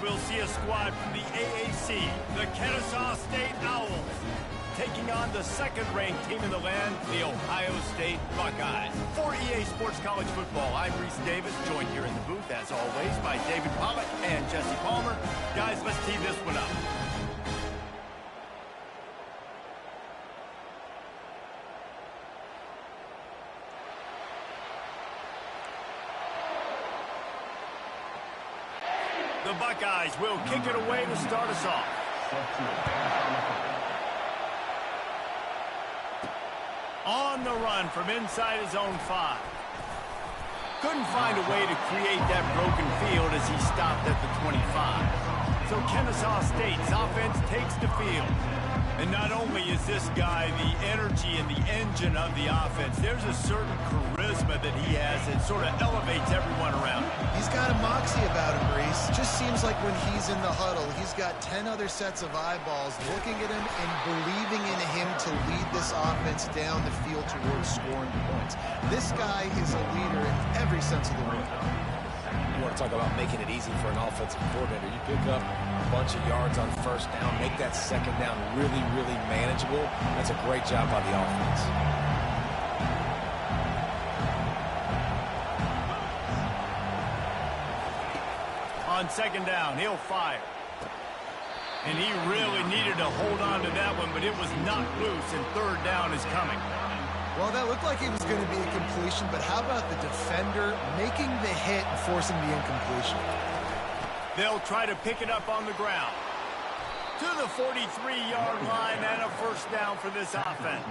we'll see a squad from the AAC, the Kennesaw State Owls, taking on the second-ranked team in the land, the Ohio State Buckeyes. For EA Sports College Football, I'm Reese Davis, joined here in the booth, as always, by David Pollock and Jesse Palmer. Guys, let's tee this one up. The Buckeyes will kick it away to start us off. On the run from inside his own 5. Couldn't find a way to create that broken field as he stopped at the 25. So Kennesaw State's offense takes the field. And not only is this guy the energy and the engine of the offense, there's a certain charisma that he has that sort of elevates everyone around him. He's got a moxie about him, Reese. Just seems like when he's in the huddle, he's got 10 other sets of eyeballs looking at him and believing in him to lead this offense down the field towards scoring points. This guy is a leader in every sense of the word. You want to talk about making it easy for an offensive coordinator. You pick up a bunch of yards on first down, make that second down really, really manageable. That's a great job by the offense. On second down, he'll fire. And he really needed to hold on to that one, but it was knocked loose, and third down is coming. Well, that looked like it was going to be a completion, but how about the defender making the hit and forcing the incompletion? They'll try to pick it up on the ground. To the 43-yard line and a first down for this offense.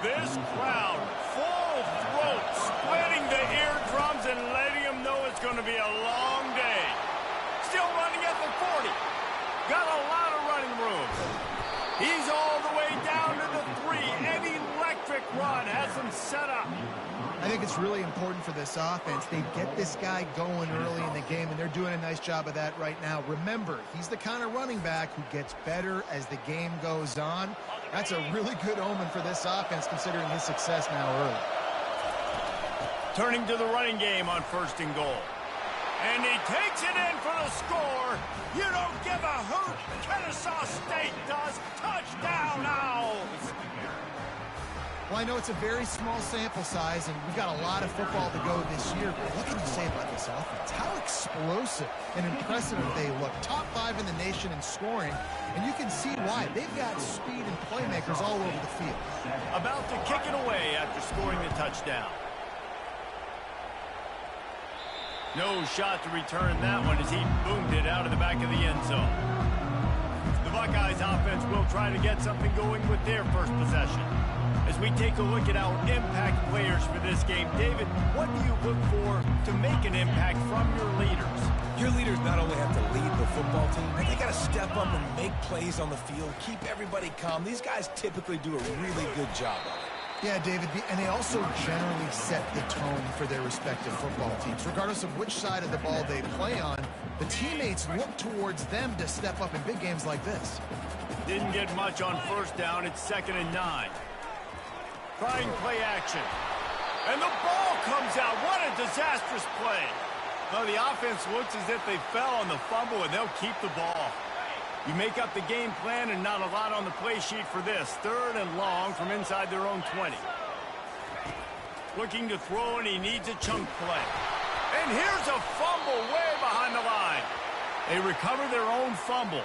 This crowd, full throat, splitting the eardrums and letting them know it's going to be a long day. Still running at the 40. Got a lot of running room. He's all the way down to the 3. An electric run has him set up. I think it's really important for this offense. They get this guy going early in the game, and they're doing a nice job of that right now. Remember, he's the kind of running back who gets better as the game goes on. That's a really good omen for this offense, considering his success now early. Turning to the running game on first and goal. And he takes it in for the score. You don't give a hoot. Kennesaw State does. Touchdown, Owls. Well, I know it's a very small sample size, and we've got a lot of football to go this year, but what can you say about this offense? How explosive and impressive they look. Top 5 in the nation in scoring, and you can see why. They've got speed and playmakers all over the field. About to kick it away after scoring the touchdown. No shot to return that one as he boomed it out of the back of the end zone. The Buckeyes offense will try to get something going with their first possession. As we take a look at our impact players for this game, David, what do you look for to make an impact from your leaders? Your leaders not only have to lead the football team, but they got to step up and make plays on the field, keep everybody calm. These guys typically do a really good job of it. Yeah, David, and they also generally set the tone for their respective football teams. Regardless of which side of the ball they play on, the teammates look towards them to step up in big games like this. Didn't get much on first down. It's 2nd and 9. Trying play action. And the ball comes out. What a disastrous play. Well, the offense looks as if they fell on the fumble, and they'll keep the ball. You make up the game plan and not a lot on the play sheet for this. 3rd and long from inside their own 20. Looking to throw, and he needs a chunk play. And here's a fumble way behind the line. They recover their own fumble.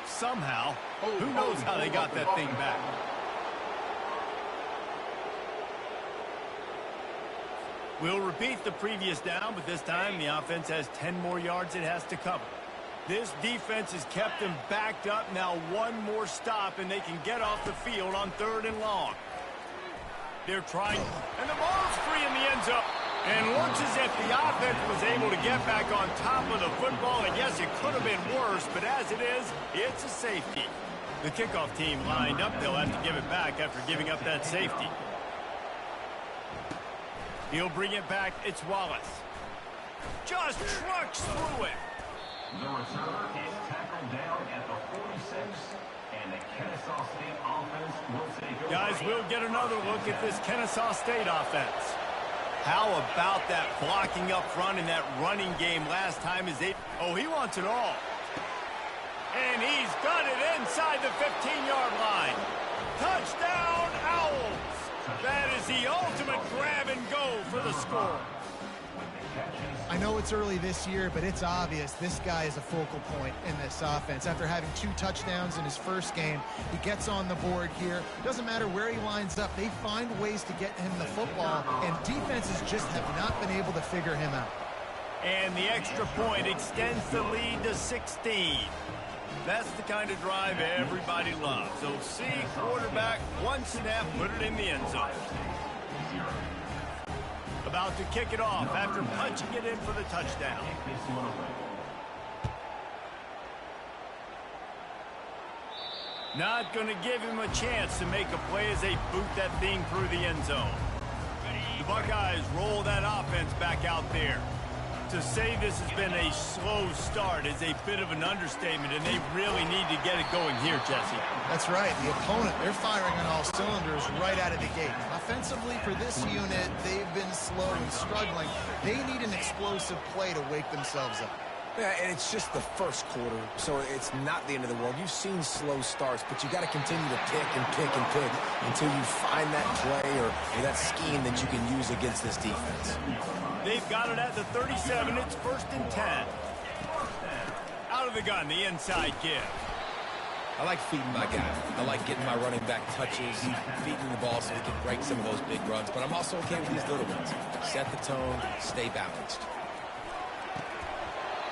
Somehow. Who knows how they got that thing back. We'll repeat the previous down, but this time the offense has 10 more yards it has to cover. This defense has kept them backed up. Now one more stop, and they can get off the field on 3rd and long. They're trying, and the ball's free in the end zone. And looks as if the offense was able to get back on top of the football. And yes, it could have been worse, but as it is, it's a safety. The kickoff team lined up. They'll have to give it back after giving up that safety. He'll bring it back. It's Wallace. Just trucks through it. The returner is tackled down at the 46, and the Kennesaw State offense will take over. Guys, we'll get another look at this Kennesaw State offense. How about that blocking up front in that running game last time? Oh, he wants it all. And he's got it inside the 15-yard line. Touchdown, Owls. That is the ultimate grab and go for the score. I know it's early this year, but it's obvious this guy is a focal point in this offense. After having 2 touchdowns in his first game, he gets on the board here. Doesn't matter where he lines up. They find ways to get him the football, and defenses just have not been able to figure him out. And the extra point extends the lead to 16. That's the kind of drive everybody loves. So see, quarterback, one snap, put it in the end zone. About to kick it off after punching it in for the touchdown. Not going to give him a chance to make a play as they boot that thing through the end zone. The Buckeyes roll that offense back out there. To say this has been a slow start is a bit of an understatement, and they really need to get it going here, Jesse. That's right. The opponent, they're firing on all cylinders right out of the gate. Offensively, for this unit, they've been slow and struggling. They need an explosive play to wake themselves up. Yeah, and it's just the first quarter, so it's not the end of the world. You've seen slow starts, but you got to continue to pick and pick and pick until you find that play or that scheme that you can use against this defense. They've got it at the 37. It's 1st and 10. Out of the gun, the inside give. I like feeding my guy. I like getting my running back touches, feeding the ball so he can break some of those big runs. But I'm also okay with these little ones. Set the tone, stay balanced.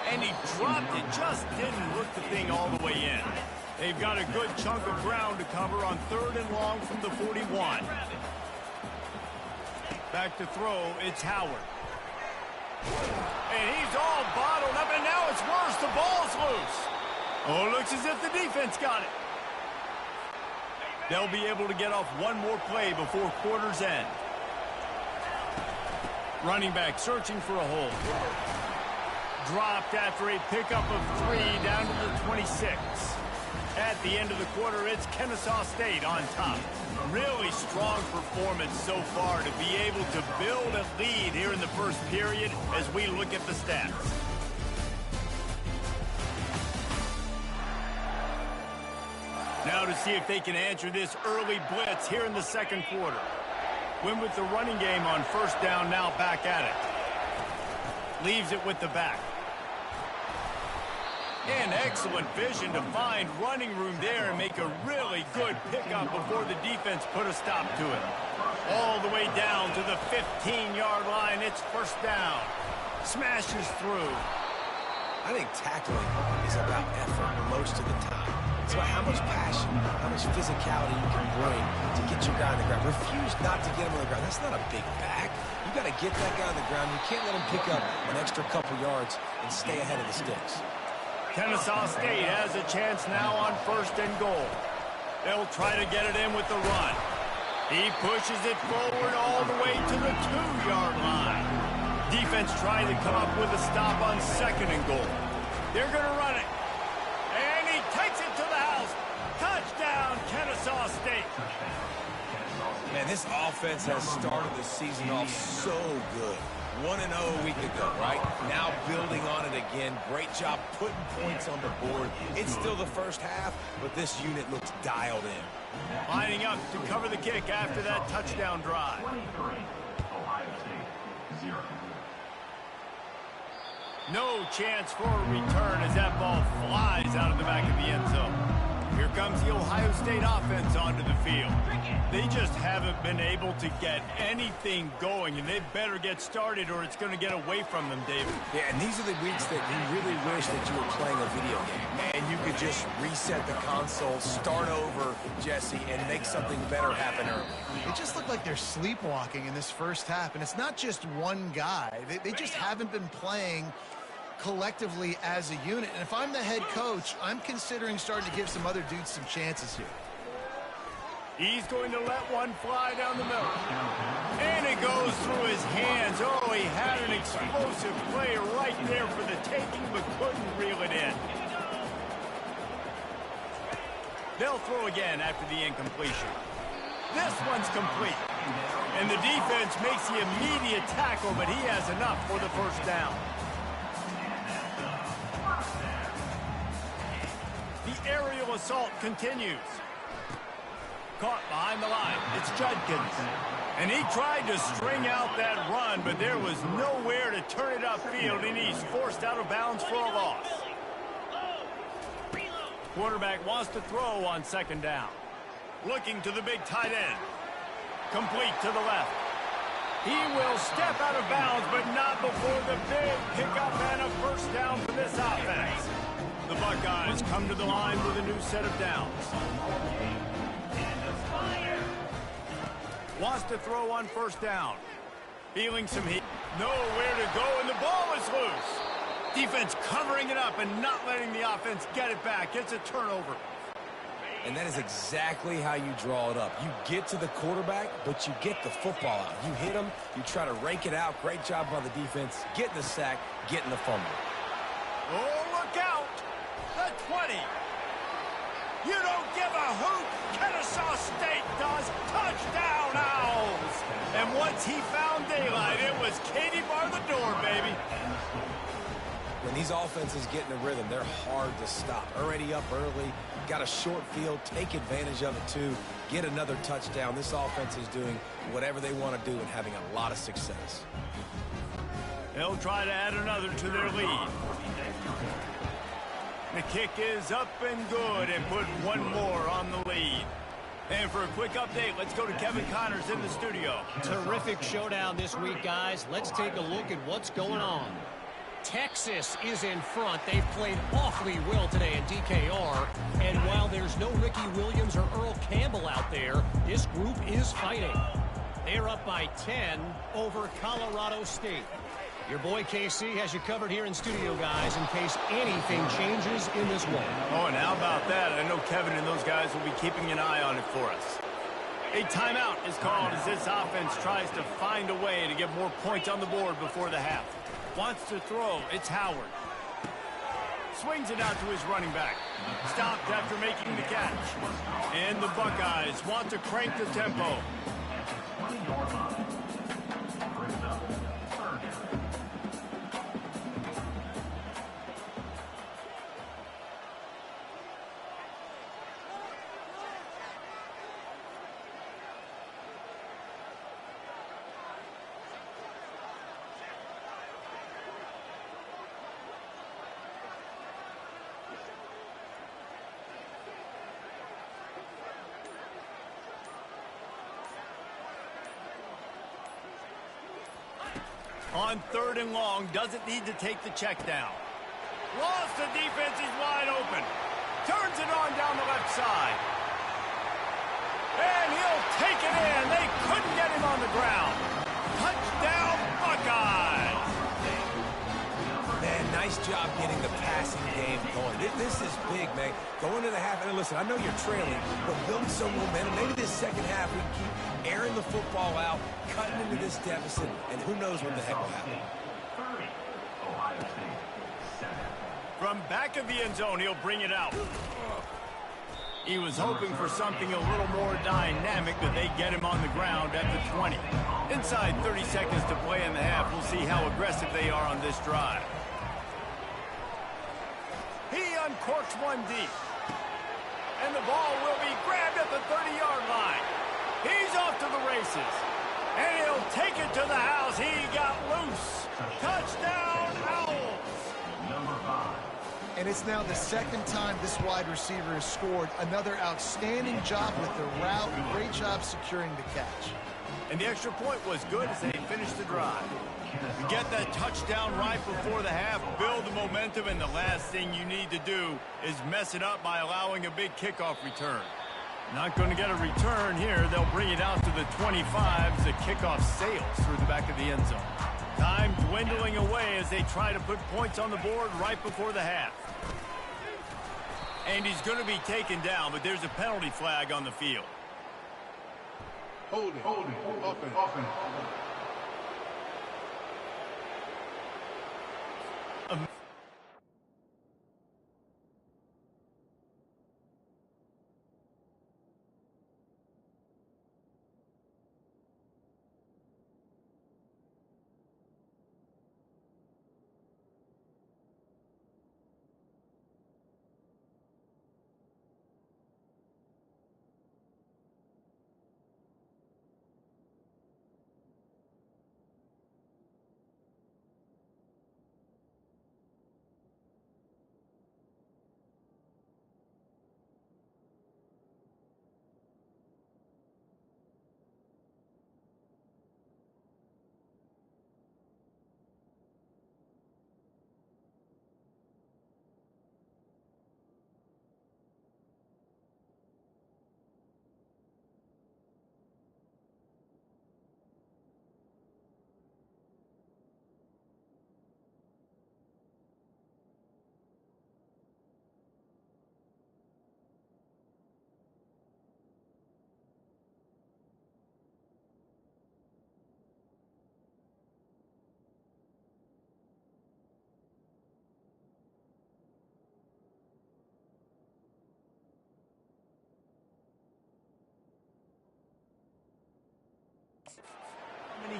And he dropped it, just didn't look the thing all the way in. They've got a good chunk of ground to cover on 3rd and long from the 41. Back to throw, it's Howard. And he's all bottled up, and now it's worse. The ball's loose. Oh, it looks as if the defense got it. They'll be able to get off one more play before quarter's end. Running back searching for a hole. Dropped after a pickup of 3 down to the 26. At the end of the quarter, it's Kennesaw State on top. Really strong performance so far to be able to build a lead here in the first period as we look at the stats. Now to see if they can answer this early blitz here in the second quarter. Win with the running game on 1st down, now back at it. Leaves it with the back. And excellent vision to find running room there and make a really good pickup before the defense put a stop to it. All the way down to the 15-yard line. It's 1st down. Smashes through. I think tackling is about effort most of the time. It's about how much passion, how much physicality you can bring to get your guy on the ground. Refuse not to get him on the ground. That's not a big back. You got to get that guy on the ground. You can't let him pick up an extra couple yards and stay ahead of the sticks. Kennesaw State has a chance now on 1st and goal. They'll try to get it in with the run. He pushes it forward all the way to the 2-yard line. Defense trying to come up with a stop on 2nd and goal. They're going to run it. And he takes it to the house. Touchdown, Kennesaw State. Man, this offense has started the season off so good. 1-0 a week ago, right? Now building on it again. Great job putting points on the board. It's still the first half, but this unit looks dialed in. Lining up to cover the kick after that touchdown drive. 23, Ohio State, 0. No chance for a return as that ball flies out of the back of the end zone. Here comes the Ohio State offense onto the field. They just haven't been able to get anything going, and they better get started or it's going to get away from them, David. Yeah, and these are the weeks that you really wish that you were playing a video game. And you could just reset the console, start over, Jesse, and make something better happen early. It just looked like they're sleepwalking in this first half, and it's not just one guy. They just haven't been playing collectively as a unit. And if I'm the head coach, I'm considering starting to give some other dudes some chances here. He's going to let one fly down the middle. And it goes through his hands. Oh, he had an explosive play right there for the taking, but couldn't reel it in. They'll throw again after the incompletion. This one's complete. And the defense makes the immediate tackle, but he has enough for the first down. The aerial assault continues. Caught behind the line. It's Judkins. And he tried to string out that run, but there was nowhere to turn it upfield, and he's forced out of bounds for a loss. Quarterback wants to throw on second down. Looking to the big tight end. Complete to the left. He will step out of bounds, but not before the big pickup and a first down for this offense. The Buckeyes come to the line with a new set of downs. Wants to throw on first down. Feeling some heat. Nowhere to go, and the ball is loose. Defense covering it up and not letting the offense get it back. It's a turnover. And that is exactly how you draw it up. You get to the quarterback, but you get the football out. You hit him, you try to rake it out. Great job by the defense. Getting the sack, getting the fumble. Oh, look out. The 20. You don't give a hoot. Kennesaw State does. Touchdown, Owls. And once he found daylight, it was Katie bar the door, baby. When these offenses get in a rhythm, they're hard to stop. Already up early, got a short field, take advantage of it too, get another touchdown. This offense is doing whatever they want to do and having a lot of success. They'll try to add another to their lead. The kick is up and good and put one more on the lead. And for a quick update, let's go to Kevin Connors in the studio. Terrific showdown this week, guys. Let's take a look at what's going on. Texas is in front. They've played awfully well today in DKR. And while there's no Ricky Williams or Earl Campbell out there, this group is fighting. They're up by 10 over Colorado State. Your boy KC has you covered here in studio, guys, in case anything changes in this one. Oh, and how about that? I know Kevin and those guys will be keeping an eye on it for us. A timeout is called as this offense tries to find a way to get more points on the board before the half. Wants to throw. It's Howard. Swings it out to his running back. Stopped after making the catch. And the Buckeyes want to crank the tempo. On third and long, doesn't need to take the check down. Lost, the defense is wide open. Turns it on down the left side. And he'll take it in. They couldn't get him on the ground. Touchdown, Buckeyes. Man, nice job getting the passing game going. This is big, man. Going to the half, and listen, I know you're trailing, but build some momentum. Maybe this second half we can keep airing the football out, cutting into this deficit, and who knows what the heck will happen. From back of the end zone, he'll bring it out. He was hoping for something a little more dynamic, but they get him on the ground at the 20. Inside 30 seconds to play in the half. We'll see how aggressive they are on this drive. He uncorks one deep. And the ball will be grabbed at the 30-yard line. He's off to the races. And he'll take it to the house. He got loose. Touchdown, Owls. Number 5. And it's now the second time this wide receiver has scored. Another outstanding job with the route. Great job securing the catch. And the extra point was good as they finished the drive. You get that touchdown right before the half, build the momentum, and the last thing you need to do is mess it up by allowing a big kickoff return. Not going to get a return here. They'll bring it out to the 25 as the kickoff sails through the back of the end zone. Time dwindling away as they try to put points on the board right before the half. And he's going to be taken down, but there's a penalty flag on the field. Holding. Offense.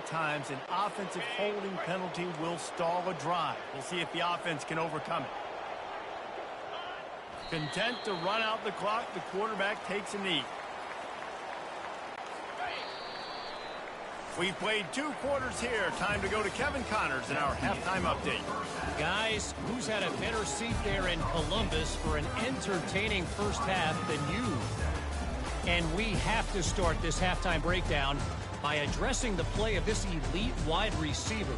times an offensive holding penalty will stall a drive. We'll see if the offense can overcome it. Content to run out the clock, the quarterback takes a knee. We played 2 quarters here. Time to go to Kevin Connors in our halftime update. Guys, who's had a better seat there in Columbus for an entertaining first half than you? And we have to start this halftime breakdown by addressing the play of this elite wide receiver.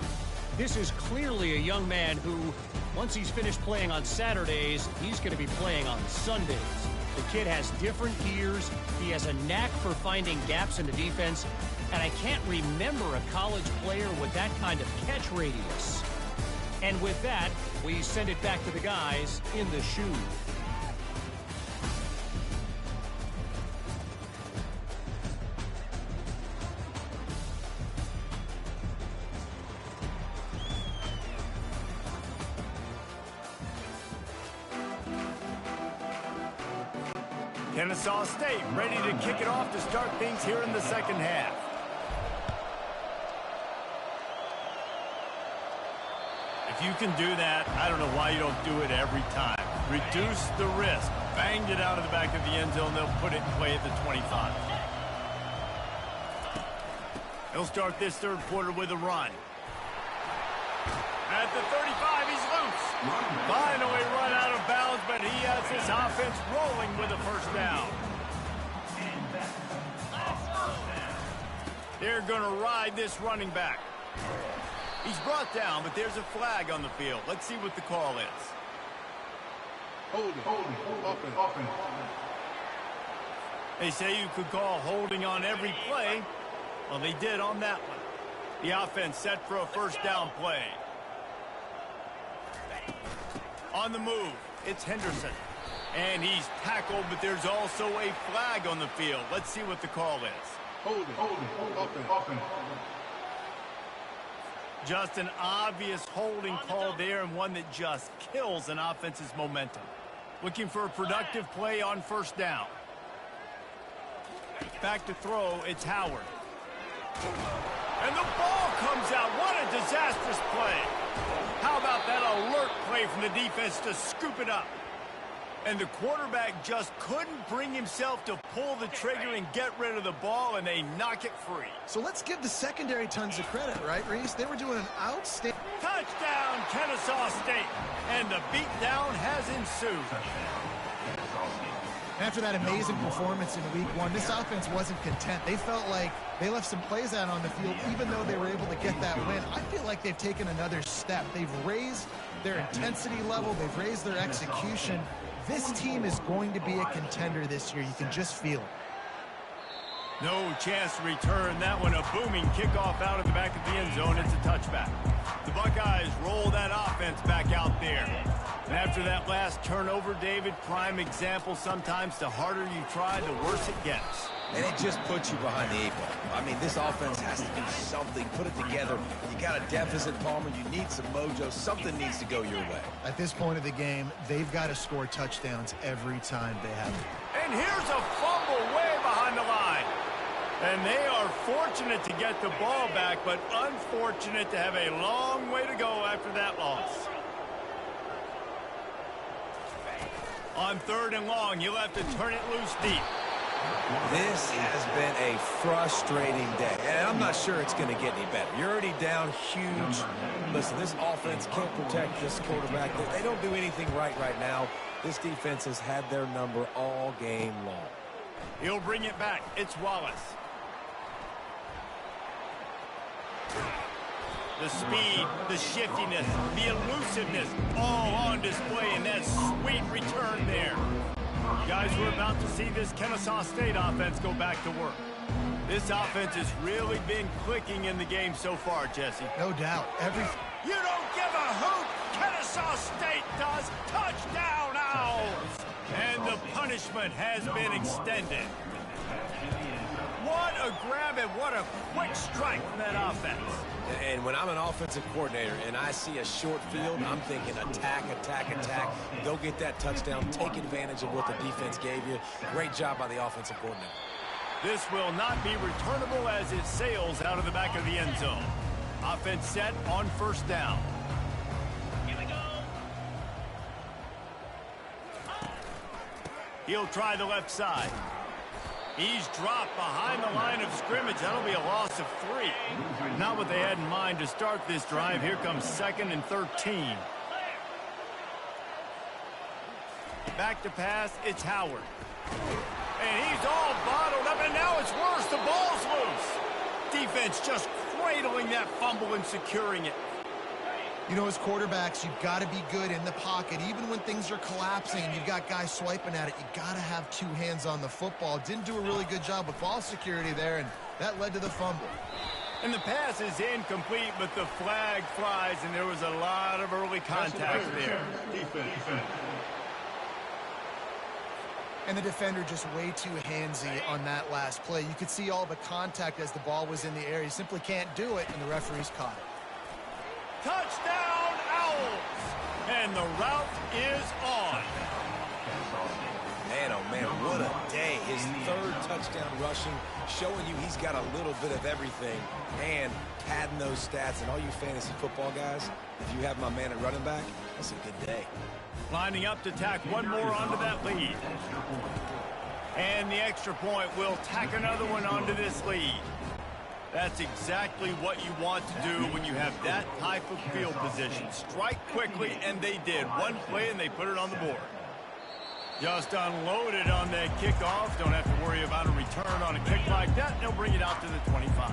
This is clearly a young man who, once he's finished playing on Saturdays, he's going to be playing on Sundays. The kid has different gears. He has a knack for finding gaps in the defense. And I can't remember a college player with that kind of catch radius. And with that, we send it back to the guys in the shoe. Kennesaw State ready to kick it off to start things here in the second half. If you can do that, I don't know why you don't do it every time. Reduce the risk. Banged it out of the back of the end zone. They'll put it in play at the 25. He'll start this third quarter with a run. At the 35, he's loose. Finally run out of bounds, but he has his offense rolling with a first down. They're going to ride this running back. He's brought down, but there's a flag on the field. Let's see what the call is. Holding. They say you could call holding on every play. Well, they did on that one. The offense set for a first down play. On the move, it's Henderson. And he's tackled, but there's also a flag on the field. Let's see what the call is. Holding. Just an obvious holding call there, and one that just kills an offense's momentum. Looking for a productive play on first down. Back to throw, it's Howard. And the ball comes out. What a disastrous play. How about that alert play from the defense to scoop it up? And the quarterback just couldn't bring himself to pull the trigger and get rid of the ball, and they knock it free. So let's give the secondary tons of credit, right, Reese? They were doing an outstanding... Touchdown, Kennesaw State. And the beatdown has ensued. After that amazing performance in week 1, this offense wasn't content. They felt like they left some plays out on the field, even though they were able to get that win. I feel like they've taken another step. They've raised their intensity level. They've raised their execution. This team is going to be a contender this year. You can just feel it. No chance to return that one. A booming kickoff out of the back of the end zone. It's a touchback. The Buckeyes roll that offense back out there. And after that last turnover, David, prime example, sometimes the harder you try, the worse it gets. And it just puts you behind the 8 ball. I mean, this offense has to do something, put it together. You got a deficit, Palmer. You need some mojo. Something needs to go your way. At this point of the game, they've got to score touchdowns every time they have it. And here's a fumble way behind the line. And they are fortunate to get the ball back, but unfortunate to have a long way to go after that loss. On 3rd and long, you'll have to turn it loose deep. This has been a frustrating day, and I'm not sure it's going to get any better. You're already down huge. Listen, this offense can't protect this quarterback. They don't do anything right now. This defense has had their number all game long. He'll bring it back. It's Wallace. The speed, the shiftiness, the elusiveness, all on display in that sweet return there. Guys, we're about to see this Kennesaw State offense go back to work. This offense has really been clicking in the game so far, Jesse. No doubt. You don't give a hoot! Kennesaw State does! Touchdown, Owls! And the punishment has been extended. What a grab and what a quick strike from that offense. And when I'm an offensive coordinator and I see a short field, I'm thinking attack, attack, attack. Go get that touchdown. Take advantage of what the defense gave you. Great job by the offensive coordinator. This will not be returnable as it sails out of the back of the end zone. Offense set on first down. Here we go. He'll try the left side. He's dropped behind the line of scrimmage. That'll be a loss of 3. Not what they had in mind to start this drive. Here comes 2nd and 13. Back to pass, it's Howard. And he's all bottled up, and now it's worse. The ball's loose. Defense just cradling that fumble and securing it. You know, as quarterbacks, you've got to be good in the pocket. Even when things are collapsing and you've got guys swiping at it, you've got to have 2 hands on the football. Didn't do a really good job with ball security there, and that led to the fumble. And the pass is incomplete, but the flag flies, and there was a lot of early contact there. Defense. And the defender just way too handsy on that last play. You could see all the contact as the ball was in the air. He simply can't do it, and the referees caught it. Touchdown, Owls! And the route is on. Man, oh man, what a day. His 3rd touchdown rushing, showing you he's got a little bit of everything. And padding those stats. And all you fantasy football guys, if you have my man at running back, that's a good day. Lining up to tack one more onto that lead. And the extra point will tack another one onto this lead. That's exactly what you want to do when you have that type of field position. Strike quickly, and they did. One play, and they put it on the board. Just unloaded on that kickoff. Don't have to worry about a return on a kick like that. They'll bring it out to the 25.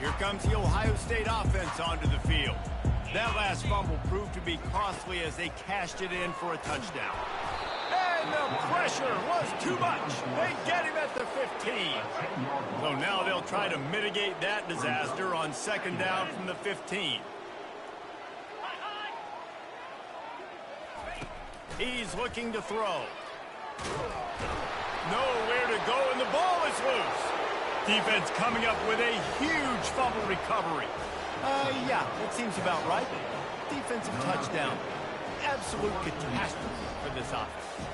Here comes the Ohio State offense onto the field. That last fumble proved to be costly as they cashed it in for a touchdown. And the pressure was too much. They get him at the 15. So now they'll try to mitigate that disaster on 2nd down from the 15. He's looking to throw. Nowhere to go, and the ball is loose. Defense coming up with a huge fumble recovery. Yeah, that seems about right. Defensive touchdown. Absolute catastrophe for this offense.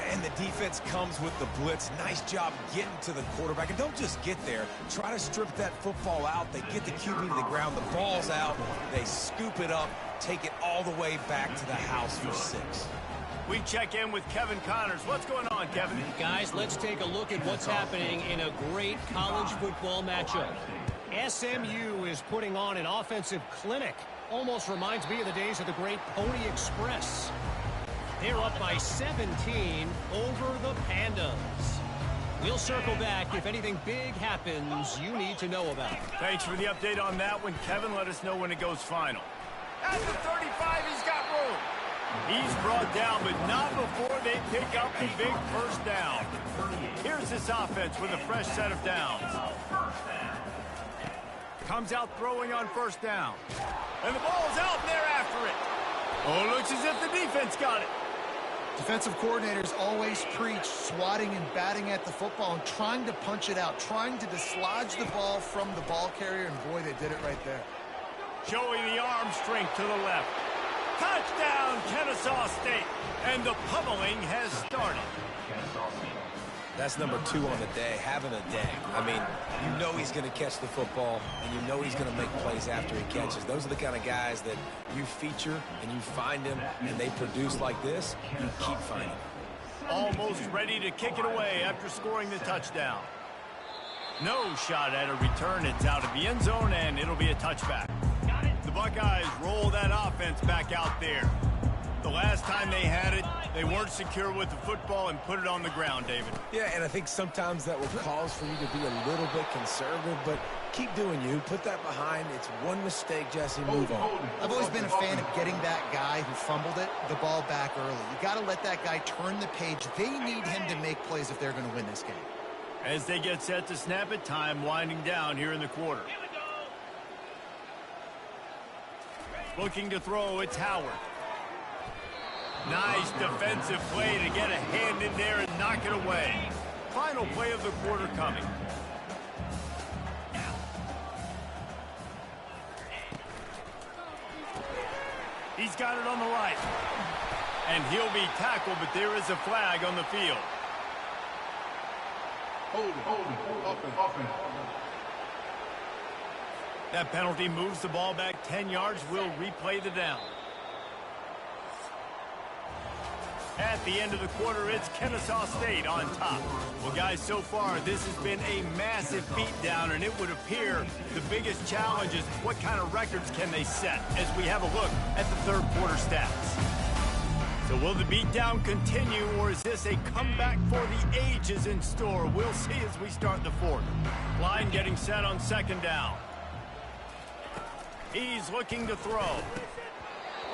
And the defense comes with the blitz. Nice job getting to the quarterback. And don't just get there. Try to strip that football out. They get the QB to the ground. The ball's out. They scoop it up. Take it all the way back to the house for 6. We check in with Kevin Connors. What's going on, Kevin? Guys, let's take a look at what's happening in a great college football matchup. SMU is putting on an offensive clinic. Almost reminds me of the days of the great Pony Express. They're up by 17 over the Pandas. We'll circle back if anything big happens you need to know about. Thanks for the update on that one, Kevin. Let us know when it goes final. At the 35, he's got room. He's brought down, but not before they pick up the big first down. Here's this offense with a fresh set of downs. Comes out throwing on first down. And the ball's out, and they're after it. Oh, looks as if the defense got it. Defensive coordinators always preach swatting and batting at the football and trying to punch it out, trying to dislodge the ball from the ball carrier, and boy, they did it right there. Showing the arm strength to the left. Touchdown, Kennesaw State. And the pummeling has started. That's number 2 on the day, having a day. I mean, you know he's going to catch the football, and you know he's going to make plays after he catches. Those are the kind of guys that you feature and you find them, and they produce like this, you keep finding. Almost ready to kick it away after scoring the touchdown. No shot at a return. It's out of the end zone, and it'll be a touchback. The Buckeyes roll that offense back out there. The last time they had it, they weren't secure with the football and put it on the ground, David. Yeah, and I think sometimes that will cause for you to be a little bit conservative, but keep doing you. Put that behind. It's one mistake, Jesse. Move on. I've always been a fan of getting that guy who fumbled it, the ball back early. You got to let that guy turn the page. They need him to make plays if they're going to win this game. As they get set to snap it, time winding down here in the quarter. Looking to throw, it's Howard. Nice defensive play to get a hand in there and knock it away. Final play of the quarter coming. He's got it on the right. And he'll be tackled, but there is a flag on the field. That penalty moves the ball back 10 yards. We'll replay the down. At the end of the quarter, it's Kennesaw State on top. Well, guys, so far, this has been a massive beatdown, and it would appear the biggest challenge is what kind of records can they set as we have a look at the third quarter stats. So will the beatdown continue, or is this a comeback for the ages in store? We'll see as we start the fourth. Line getting set on second down. He's looking to throw.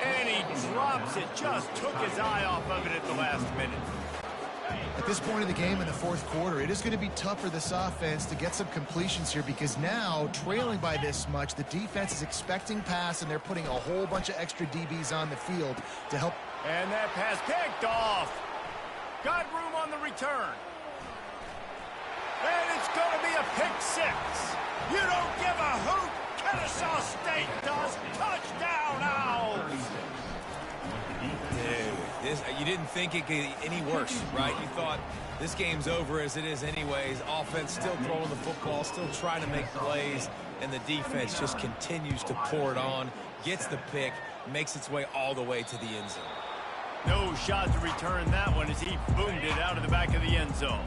And he drops it. Just took his eye off of it at the last minute. At this point of the game in the fourth quarter, it is going to be tough for this offense to get some completions here because now, trailing by this much, the defense is expecting pass, and they're putting a whole bunch of extra DBs on the field to help. And that pass picked off. Got room on the return. And it's going to be a pick six. You don't give a hoot. Kennesaw State does. Touchdown, Owls. Dude, you didn't think it could get any worse, right? You thought this game's over as it is anyways. Offense still throwing the football, still trying to make plays, and the defense just continues to pour it on, gets the pick, makes its way all the way to the end zone. No shot to return that one as he boomed it out of the back of the end zone.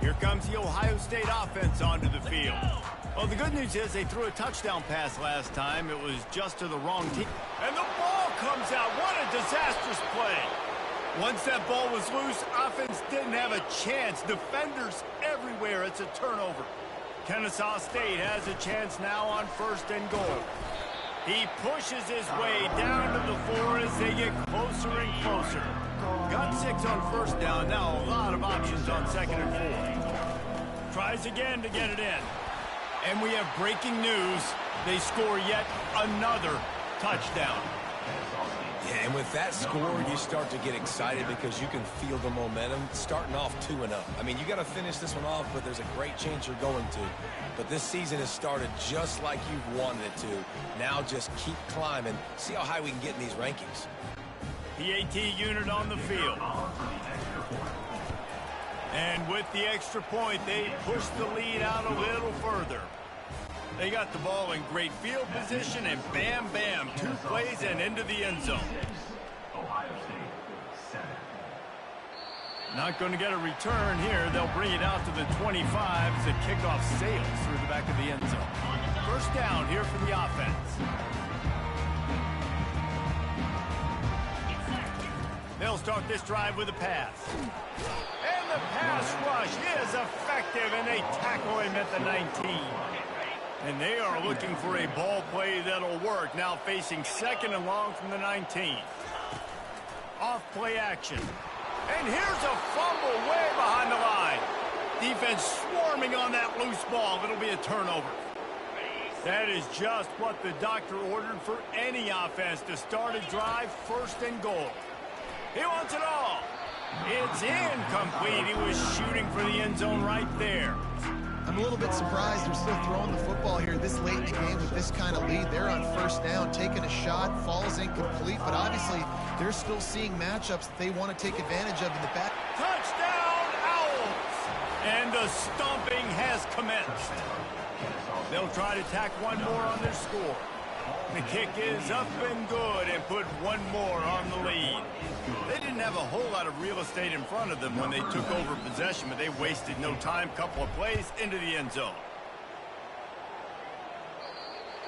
Here comes the Ohio State offense onto the field. Well, the good news is they threw a touchdown pass last time. It was just to the wrong team. And the ball comes out. What a disastrous play. Once that ball was loose, offense didn't have a chance. Defenders everywhere. It's a turnover. Kennesaw State has a chance now on first and goal. He pushes his way down to the 4 as they get closer and closer. Got 6 on first down. Now a lot of options on second and 4. Tries again to get it in. And we have breaking news. They score yet another touchdown. Yeah, and with that score, you start to get excited because you can feel the momentum starting off 2-0. I mean, you got to finish this one off, but there's a great chance you're going to. But this season has started just like you've wanted it to. Now just keep climbing. See how high we can get in these rankings. PAT unit on the field. And with the extra point, they push the lead out a little further. They got the ball in great field position, and bam, bam, 2 plays and into the end zone. Not going to get a return here. They'll bring it out to the 25 as the kickoff sails through the back of the end zone. First down here for the offense. They'll start this drive with a pass. And the pass rush is effective, and they tackle him at the 19. And they are looking for a ball play that'll work. Now facing second and long from the 19. Off play action. And here's a fumble way behind the line. Defense swarming on that loose ball. It'll be a turnover. That is just what the doctor ordered for any offense to start a drive first and goal. He wants it all. It's incomplete. He was shooting for the end zone right there. I'm a little bit surprised they're still throwing the football here this late in the game with this kind of lead. They're on first down, taking a shot, falls incomplete, but obviously they're still seeing matchups that they want to take advantage of in the back. Touchdown, Owls! And the stomping has commenced. They'll try to tack one more on their score. The kick is up and good and put one more on the lead. They didn't have a whole lot of real estate in front of them when they took over possession, but they wasted no time. Couple of plays into the end zone.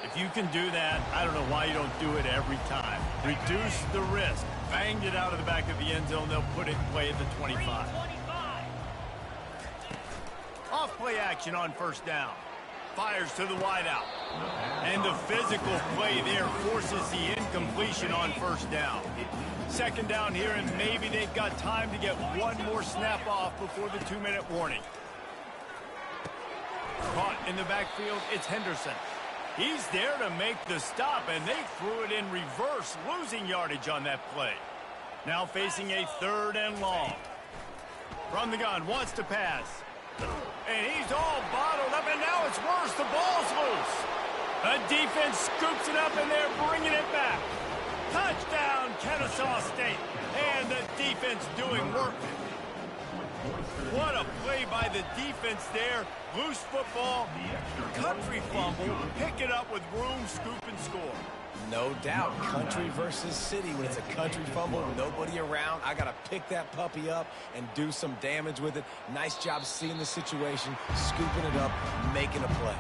If you can do that, I don't know why you don't do it every time. Reduce the risk. Banged it out of the back of the end zone. They'll put it in play at the 25. Off play action on first down. Fires to the wideout. And the physical play there forces the incompletion on first down. Second down here, and maybe they've got time to get one more snap off before the 2-minute warning. Caught in the backfield, it's Henderson. He's there to make the stop, and they threw it in reverse, losing yardage on that play. Now facing a third and long. From the gun, wants to pass. And he's all bottled up, and now it's worse. The ball's loose. The defense scoops it up, and they're bringing it back. Touchdown, Kennesaw State. And the defense doing work. What a play by the defense there. Loose football, country fumble, pick it up with room, scoop, and score. No doubt, country versus city. When it's a country fumble, nobody around, I got to pick that puppy up and do some damage with it. Nice job seeing the situation, scooping it up, making a play.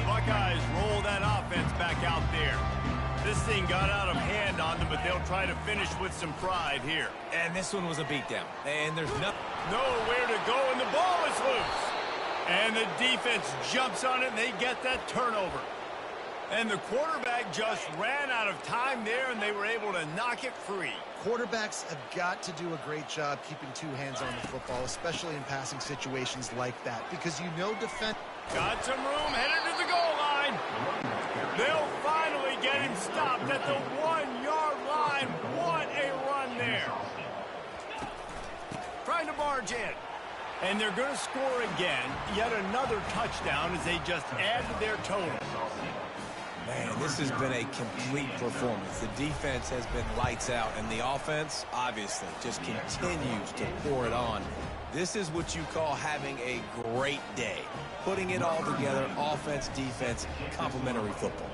The Buckeyes roll that offense back out there. This thing got out of hand on them, but they'll try to finish with some pride here. And this one was a beatdown. And there's nowhere to go, and the ball is loose. And the defense jumps on it, and they get that turnover. And the quarterback just ran out of time there, and they were able to knock it free. Quarterbacks have got to do a great job keeping two hands on the football, especially in passing situations like that, because you know defense. Got some room, headed to the goal line. They'll finally get him stopped at the 1-yard line. What a run there. Trying to barge in. And they're going to score again. Yet another touchdown as they just add to their total. Man, this has been a complete performance. The defense has been lights out, and the offense, obviously, just continues to pour it on. This is what you call having a great day. Putting it all together, offense, defense, complementary football.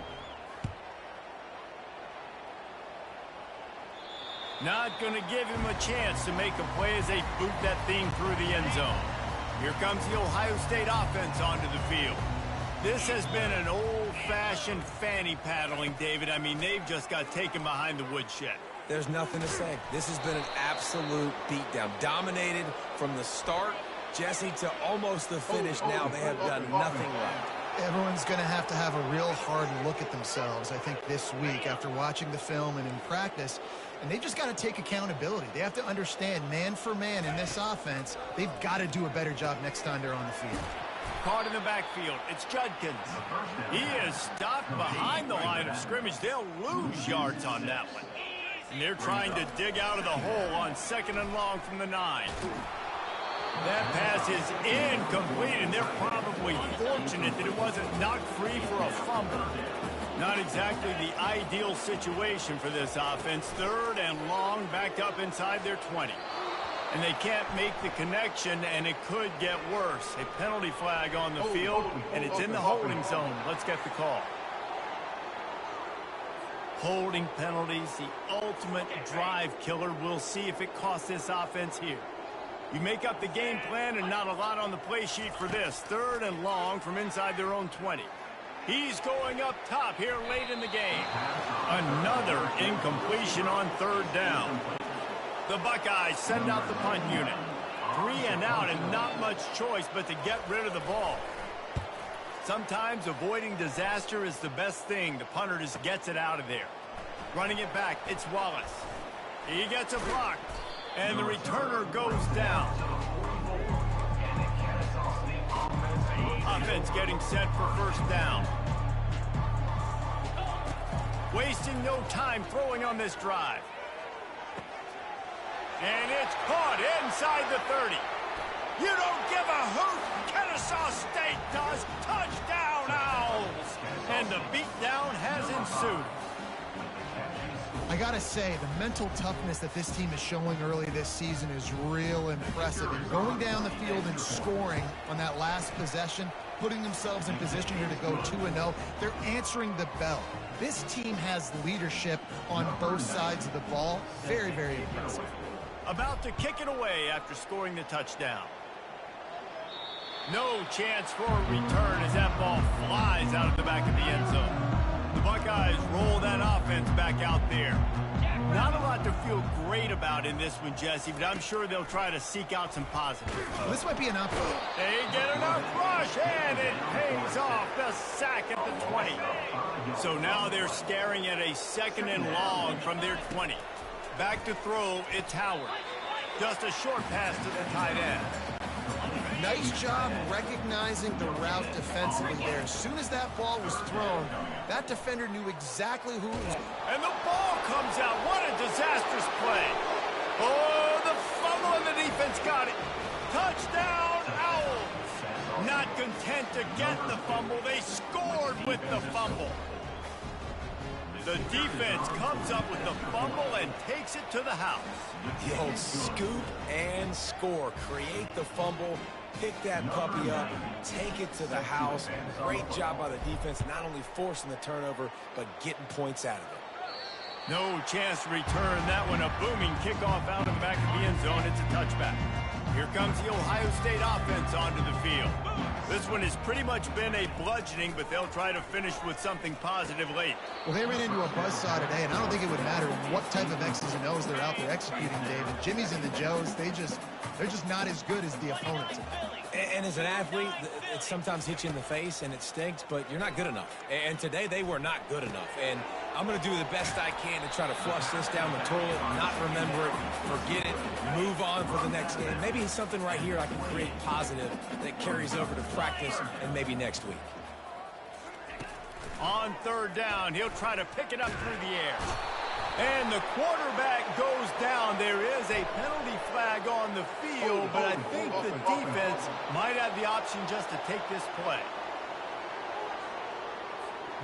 Not going to give him a chance to make a play as they boot that thing through the end zone. Here comes the Ohio State offense onto the field. This has been an old-fashioned fanny paddling, David. I mean, they've just got taken behind the woodshed. There's nothing to say. This has been an absolute beatdown. Dominated from the start, Jesse, to almost the finish now. They have done nothing right. Everyone's going to have a real hard look at themselves, I think, this week after watching the film and in practice. And they've just got to take accountability. They have to understand, man for man in this offense, they've got to do a better job next time they're on the field. Caught in the backfield, it's Judkins. He is stopped behind the line of scrimmage. They'll lose yards on that one. And they're trying to dig out of the hole on 2nd and long from the 9. That pass is incomplete, and they're probably fortunate that it wasn't knocked free for a fumble. Not exactly the ideal situation for this offense. 3rd and long, backed up inside their 20. And they can't make the connection, and it could get worse. A penalty flag on the field, and it's in the holding zone. Let's get the call. Holding penalties, the ultimate drive killer. We'll see if it costs this offense here. You make up the game plan, and not a lot on the play sheet for this. 3rd and long from inside their own 20. He's going up top here late in the game. Another incompletion on 3rd down. The Buckeyes send out the punt unit. 3 and out, and not much choice but to get rid of the ball. Sometimes avoiding disaster is the best thing. The punter just gets it out of there. Running it back, it's Wallace. He gets a block, and the returner goes down. Offense getting set for 1st down. Wasting no time throwing on this drive. And it's caught inside the 30. You don't give a hoot. Kennesaw State does. Touchdown, Owls. And the beatdown has ensued. I got to say, the mental toughness that this team is showing early this season is real impressive. And going down the field and scoring on that last possession, putting themselves in position here to go 2-0, they're answering the bell. This team has leadership on both sides of the ball. Very, very impressive. About to kick it away after scoring the touchdown. No chance for a return as that ball flies out of the back of the end zone. The Buckeyes roll that offense back out there. Not a lot to feel great about in this one, Jesse, but I'm sure they'll try to seek out some positives. This might be an upgrade. They get enough rush, and it pays off. The sack at the 20. So now they're staring at a 2nd and long from their 20. Back to throw, it's Howard. Just a short pass to the tight end. Nice job recognizing the route defensively there. As soon as that ball was thrown, that defender knew exactly who it was. And the ball comes out. What a disastrous play. Oh, the fumble, and the defense got it. Touchdown, Owls. Not content to get the fumble, they scored with the fumble. The defense comes up with the fumble and takes it to the house. The old scoop and score. Create the fumble, pick that puppy up, take it to the house. Great job by the defense, not only forcing the turnover, but getting points out of it. No chance to return that one. A booming kickoff out of the back of the end zone. It's a touchback. Here comes the Ohio State offense onto the field. This one has pretty much been a bludgeoning, but they'll try to finish with something positive late. Well, they ran into a buzzsaw today, and I don't think it would matter what type of X's and O's they're out there executing, Dave. And Jimmy's and the Joes, they're just not as good as the opponent today. And as an athlete, it sometimes hits you in the face and it stinks, but you're not good enough. And today they were not good enough. And I'm going to do the best I can to try to flush this down the toilet, not remember it, forget it, move on for the next game. Maybe something right here I can create positive that carries over to practice and maybe next week. On third down, he'll try to pick it up through the air. And the quarterback goes down. There is a penalty flag on the field, but I think the defense might have the option just to take this play.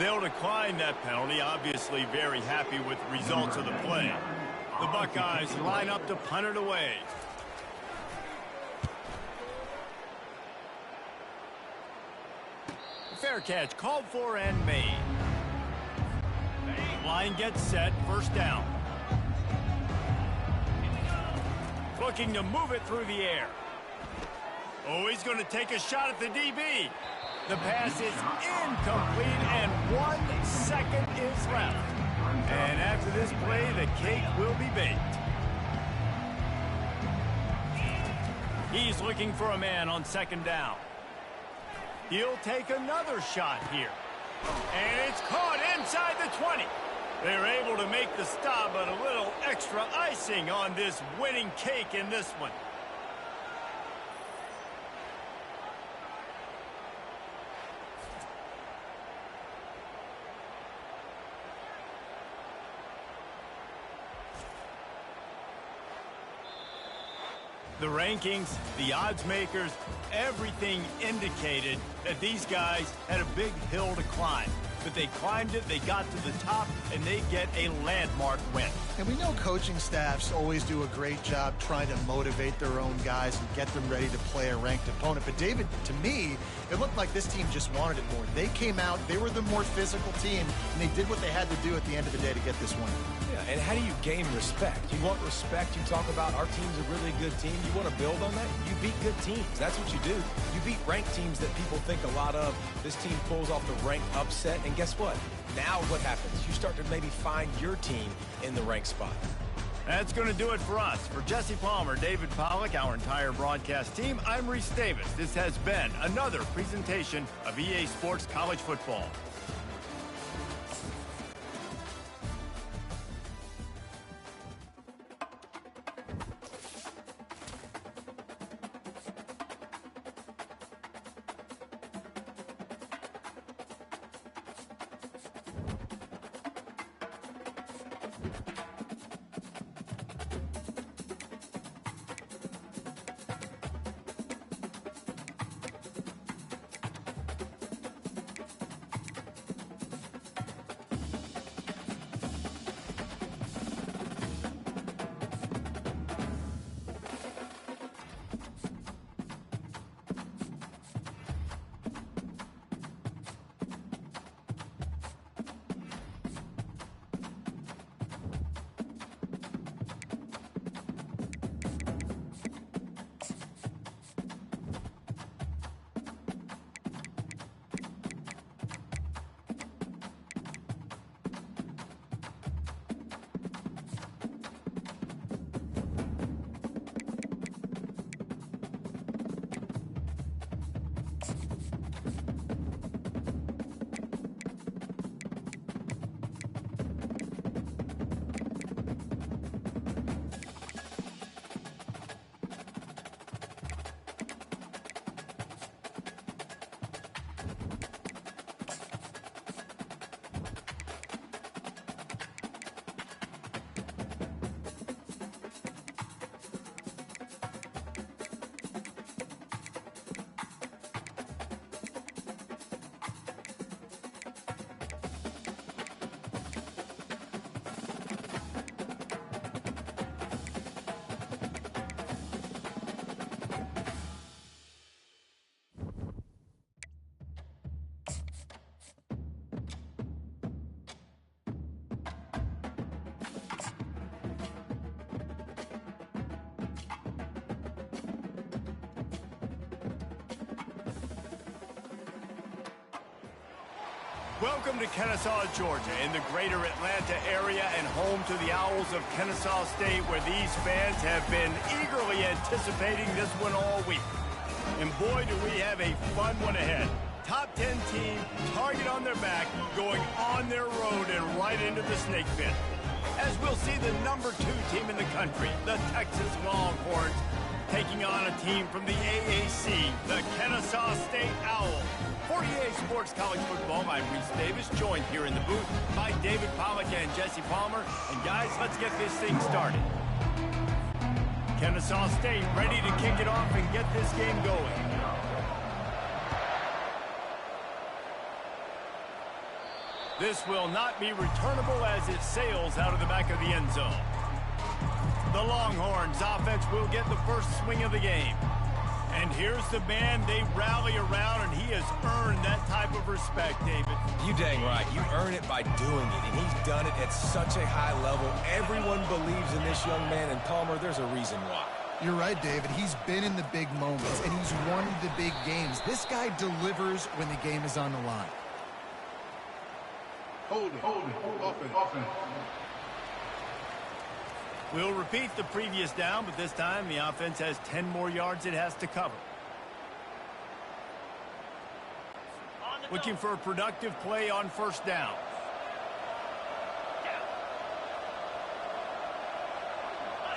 They'll decline that penalty, obviously very happy with the results of the play. The Buckeyes line up to punt it away. Fair catch called for and made. Line gets set, first down. Looking to move it through the air. Oh, he's going to take a shot at the DB. The pass is incomplete, and 1 second is left. And after this play, the cake will be baked. He's looking for a man on second down. He'll take another shot here. And it's caught inside the 20. They're able to make the stop, but a little extra icing on this winning cake in this one. The rankings, the odds makers, everything indicated that these guys had a big hill to climb. But they climbed it, they got to the top, and they get a landmark win. And we know coaching staffs always do a great job trying to motivate their own guys and get them ready to play a ranked opponent. But, David, to me, it looked like this team just wanted it more. They came out, they were the more physical team, and they did what they had to do at the end of the day to get this win. Yeah, and how do you gain respect? You want respect, you talk about our team's a really good team. You want to build on that? You beat good teams. That's what you do. You beat ranked teams that people think a lot of. This team pulls off the ranked upset, and guess what? Now what happens? You start to maybe find your team in the ranked spot. That's going to do it for us. For Jesse Palmer, David Pollack, our entire broadcast team, I'm Reese Davis. This has been another presentation of EA Sports College Football. Welcome to Kennesaw, Georgia, in the greater Atlanta area and home to the Owls of Kennesaw State, where these fans have been eagerly anticipating this one all week. And boy, do we have a fun one ahead. Top 10 team, target on their back, going on their road and right into the snake pit. As we'll see the number 2 team in the country, the Texas Longhorns, taking on a team from the AAC, the Kennesaw State Owls. For EA Sports College Football, I'm Reese Davis, joined here in the booth by David Pollack and Jesse Palmer. And guys, let's get this thing started. Kennesaw State ready to kick it off and get this game going. This will not be returnable as it sails out of the back of the end zone. The Longhorns offense will get the first swing of the game. And here's the man they rally around, and he has earned that type of respect, David. You dang right. You earn it by doing it, and he's done it at such a high level. Everyone believes in this young man, and Palmer, there's a reason why. You're right, David. He's been in the big moments, and he's won the big games. This guy delivers when the game is on the line. Hold it, offense. We'll repeat the previous down, but this time the offense has 10 more yards it has to cover. Looking for a productive play on first down.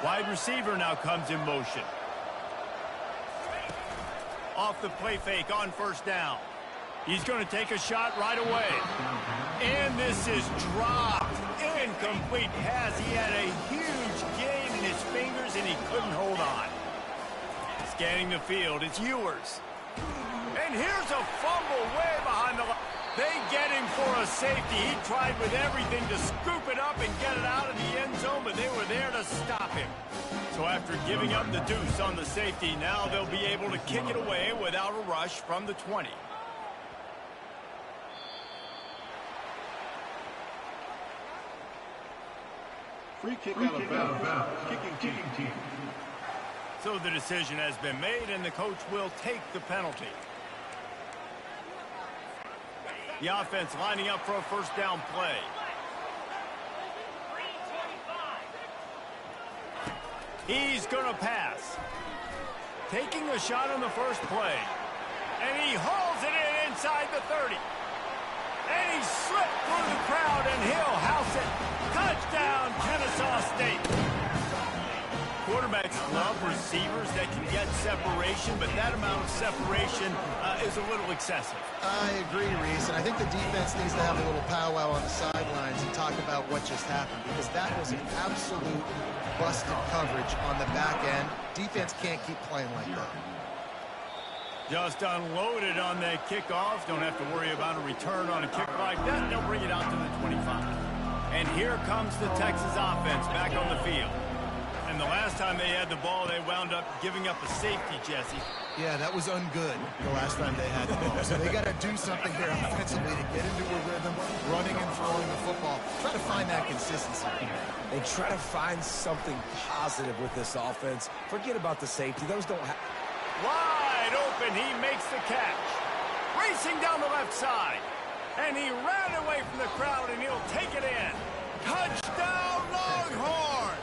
Wide receiver now comes in motion. Off the play fake on first down. He's going to take a shot right away. And this is dropped. Incomplete pass. He had a huge gain in his fingers, and he couldn't hold on. Scanning the field, it's Ewers. And here's a fumble way behind the line. They get him for a safety. He tried with everything to scoop it up and get it out of the end zone, but they were there to stop him. So after giving up the deuce on the safety, now they'll be able to kick it away without a rush from the 20. Free kick out of bounds. Kicking team. So the decision has been made, and the coach will take the penalty. The offense lining up for a first down play. He's going to pass. Taking a shot on the first play. And he hauls it in inside the 30. And he slipped through the crowd, and he'll house it. Touchdown, Kennesaw State. Quarterbacks love receivers that can get separation, but that amount of separation is a little excessive. I agree, Reese, and I think the defense needs to have a little powwow on the sidelines and talk about what just happened, because that was an absolute busted coverage on the back end. Defense can't keep playing like that. Just unloaded on that kickoff. Don't have to worry about a return on a kick like that. They'll bring it out to the 25. And here comes the Texas offense back on the field. And the last time they had the ball, they wound up giving up a safety, Jesse. Yeah, that was ungood the last time they had the ball. So they got to do something here offensively to get into a rhythm, running and throwing the football. Try to find that consistency. They try to find something positive with this offense. Forget about the safety. Those don't happen. Wide open, he makes the catch. Racing down the left side. And he ran away from the crowd, and he'll take it in. Touchdown, Longhorn!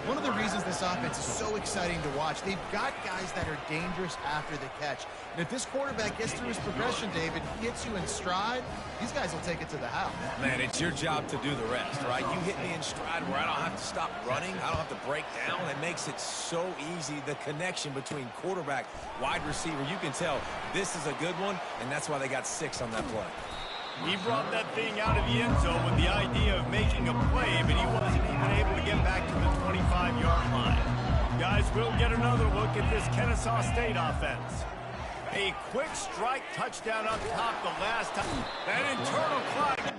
One of the reasons this offense is so exciting to watch, they've got guys that are dangerous after the catch. And if this quarterback gets through his progression, David, hits you in stride, these guys will take it to the house. Man, it's your job to do the rest, right? You hit me in stride where I don't have to stop running. I don't have to break down. It makes it so easy, the connection between quarterback, wide receiver. You can tell this is a good one, and that's why they got 6 on that play. He brought that thing out of the end zone with the idea of making a play, but he wasn't even able to get back to the 25-yard line. Guys, we'll get another look at this Kennesaw State offense. A quick strike touchdown up top the last time. That internal clock.